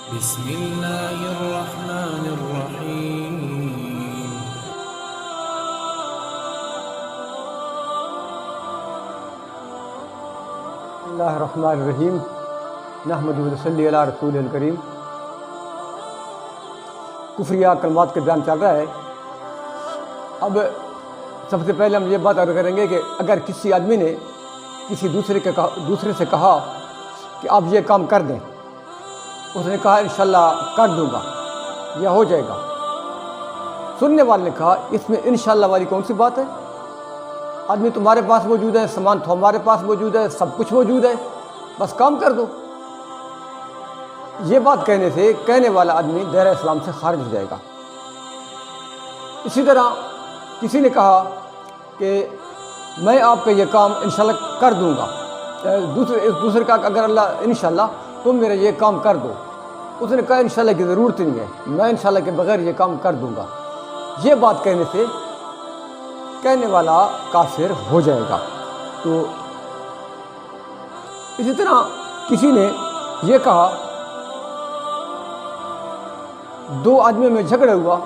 بسم اللہ الرحمن الرحیم۔ اللہ الرحمن الرحیم، نحمدہ و نصلی علی رسول الکریم۔ کفریہ کلمات کا بیان چل رہا ہے۔ اب سب سے پہلے ہم یہ بات عرض کریں گے کہ اگر کسی آدمی نے کسی دوسرے سے کہا کہ آپ یہ کام کر دیں، اس نے کہا انشاءاللہ کر دوں گا یا ہو جائے گا، سننے والے نے کہا اس میں انشاءاللہ والی کون سی بات ہے؟ آدمی تمہارے پاس موجود ہے، سامان تو ہمارے پاس موجود ہے، سب کچھ موجود ہے، بس کام کر دو۔ یہ بات کہنے سے کہنے والا آدمی دائرہ اسلام سے خارج ہو جائے گا۔ اسی طرح کسی نے کہا کہ میں آپ کا یہ کام انشاءاللہ کر دوں گا، دوسرے کا اگر اللہ انشاءاللہ تم میرا یہ کام کر دو، اس نے کہا انشاءاللہ کی ضرورت نہیں ہے، میں انشاءاللہ کے بغیر یہ کام کر دوں گا۔ یہ بات کہنے سے کہنے والا کافر ہو جائے گا۔ تو اسی طرح کسی نے یہ کہا، دو آدمیوں میں جھگڑا ہوا،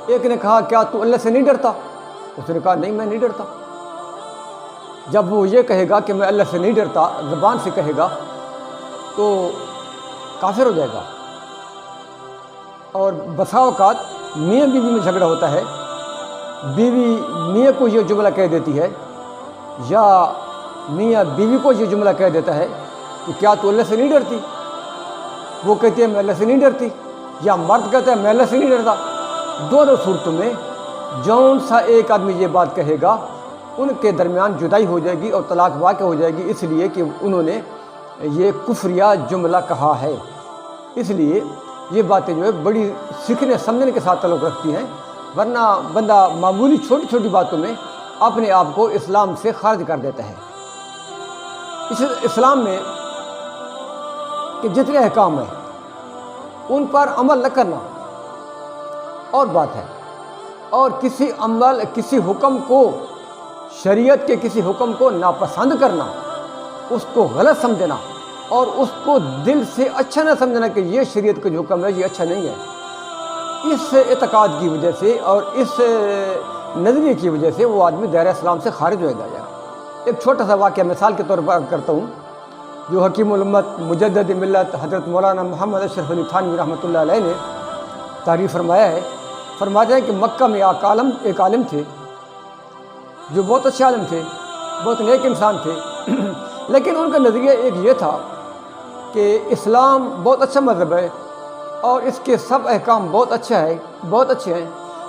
ایک نے کہا کیا تو اللہ سے نہیں ڈرتا؟ اس نے کہا نہیں میں نہیں ڈرتا۔ جب وہ یہ کہے گا کہ میں اللہ سے نہیں ڈرتا، زبان سے کہے گا، تو کافر ہو جائے گا۔ اور بسا اوقات میاں بیوی میں جھگڑا ہوتا ہے، بیوی میاں کو یہ جملہ کہہ دیتی ہے یا میاں بیوی کو یہ جملہ کہہ دیتا ہے کہ کیا تو اللہ سے نہیں ڈرتی؟ وہ کہتی ہے میں اللہ سے نہیں ڈرتی، یا مرد کہتا ہے میں اللہ سے نہیں ڈرتا۔ دونوں صورتوں میں جون سا ایک آدمی یہ بات کہے گا، ان کے درمیان جدائی ہو جائے گی اور طلاق واقع ہو جائے گی، اس لیے کہ انہوں نے یہ کفریہ جملہ کہا ہے۔ اس لیے یہ باتیں جو ہے بڑی سیکھنے سمجھنے کے ساتھ تعلق رکھتی ہیں، ورنہ بندہ معمولی چھوٹی چھوٹی باتوں میں اپنے آپ کو اسلام سے خارج کر دیتا ہے۔ اس اسلام میں کہ جتنے احکام ہیں ان پر عمل نہ کرنا اور بات ہے، اور کسی حکم کو، شریعت کے کسی حکم کو ناپسند کرنا، اس کو غلط سمجھنا اور اس کو دل سے اچھا نہ سمجھنا کہ یہ شریعت کا جو حکم ہے یہ اچھا نہیں ہے، اس اعتقاد کی وجہ سے اور اس نظریے کی وجہ سے وہ آدمی دائرہ اسلام سے خارج ہو جائے گا۔ ایک چھوٹا سا واقعہ مثال کے طور پر کرتا ہوں، جو حکیم الامت مجدد ملت حضرت مولانا محمد اشرف علی تھانوی رحمۃ اللہ علیہ نے تعریف فرمایا ہے۔ فرمایا ہے کہ مکہ میں ایک عالم تھے جو بہت اچھے عالم تھے، بہت نیک انسان تھے، لیکن ان کا نظریہ ایک یہ تھا کہ اسلام بہت اچھا مذہب ہے اور اس کے سب احکام بہت اچھے ہیں،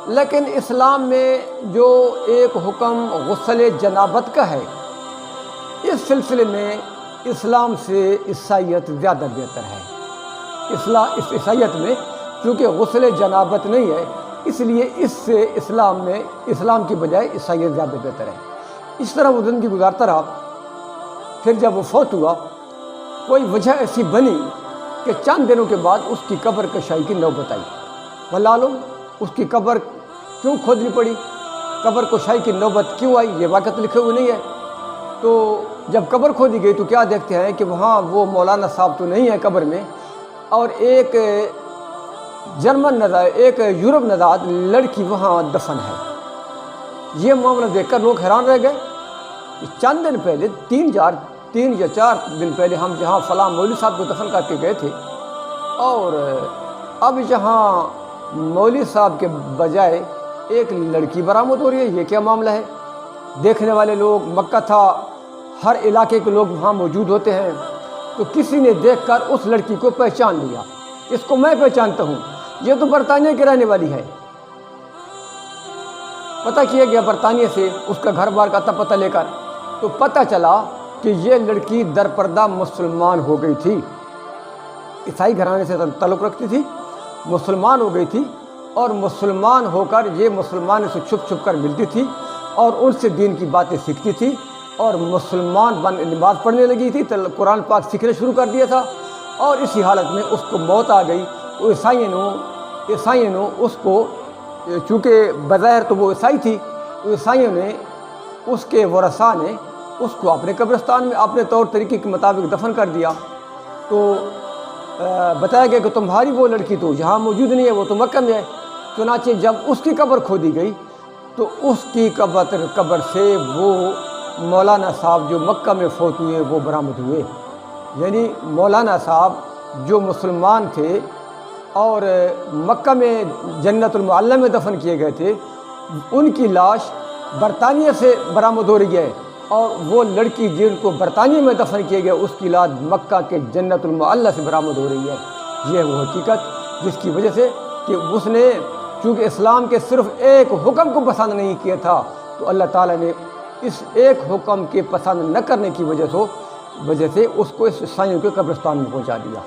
لیکن اسلام میں جو ایک حکم غسل جنابت کا ہے، اس سلسلے میں اسلام سے عیسائیت زیادہ بہتر ہے۔ اس عیسائیت میں چونکہ غسل جنابت نہیں ہے، اس لیے اس سے اسلام کی بجائے عیسائیت زیادہ بہتر ہے۔ اس طرح وہ زندگی گزارتا رہا۔ پھر جب وہ فوت ہوا، کوئی وجہ ایسی بنی کہ چند دنوں کے بعد اس کی قبر کشائی کی نوبت آئی۔ والعالم اس کی قبر کیوں کھودنی پڑی، قبر کشائی کی نوبت کیوں آئی، یہ واقعہ تو لکھے ہوئے نہیں ہے۔ تو جب قبر کھودی گئی تو کیا دیکھتے ہیں کہ وہاں وہ مولانا صاحب تو نہیں ہے قبر میں، اور ایک یورپ نژاد لڑکی وہاں دفن ہے۔ یہ معاملہ دیکھ کر لوگ حیران رہ گئے۔ چند دن پہلے تین یا چار دن پہلے ہم جہاں فلاں مولوی صاحب کو دفن کر کے گئے تھے، اور اب یہاں مولوی صاحب کے بجائے ایک لڑکی برآمد ہو رہی ہے، یہ کیا معاملہ ہے؟ دیکھنے والے لوگ، مکہ تھا، ہر علاقے کے لوگ وہاں موجود ہوتے ہیں، تو کسی نے دیکھ کر اس لڑکی کو پہچان لیا، اس کو میں پہچانتا ہوں، یہ تو برطانیہ کی رہنے والی ہے۔ پتہ کیا گیا برطانیہ سے، اس کا گھر بار کا پتہ لے کر، تو پتہ چلا کہ یہ لڑکی در پردہ مسلمان ہو گئی تھی، عیسائی گھرانے سے تعلق رکھتی تھی، مسلمان ہو گئی تھی، اور مسلمان ہو کر یہ مسلمان سے چھپ چھپ کر ملتی تھی اور ان سے دین کی باتیں سیکھتی تھی، اور مسلمان نماز پڑھنے لگی تھی، قرآن پاک سیکھنا شروع کر دیا تھا، اور اسی حالت میں اس کو موت آ گئی۔ عیسائیوں نے اس کو، چونکہ بظاہر تو وہ عیسائی تھی، عیسائیوں نے، اس کے ورثاء نے اس کو اپنے قبرستان میں اپنے طور طریقے کے مطابق دفن کر دیا۔ تو بتایا گیا کہ تمہاری وہ لڑکی تو جہاں موجود نہیں ہے، وہ تو مکہ میں ہے۔ چنانچہ جب اس کی قبر کھودی گئی تو اس کی قبر سے وہ مولانا صاحب جو مکہ میں فوت ہوئے وہ برآمد ہوئے۔ یعنی مولانا صاحب جو مسلمان تھے اور مکہ میں جنت المعلی میں دفن کیے گئے تھے، ان کی لاش برطانیہ سے برآمد ہو رہی ہے، اور وہ لڑکی جن کو برطانیہ میں دفن کیا گیا اس کی لاش مکہ کے جنت المعلی سے برآمد ہو رہی ہے۔ یہ ہے وہ حقیقت جس کی وجہ سے کہ اس نے چونکہ اسلام کے صرف ایک حکم کو پسند نہیں کیا تھا، تو اللہ تعالیٰ نے اس ایک حکم کے پسند نہ کرنے کی وجہ سے اس کو اس عیسائیوں کے قبرستان میں پہنچا دیا۔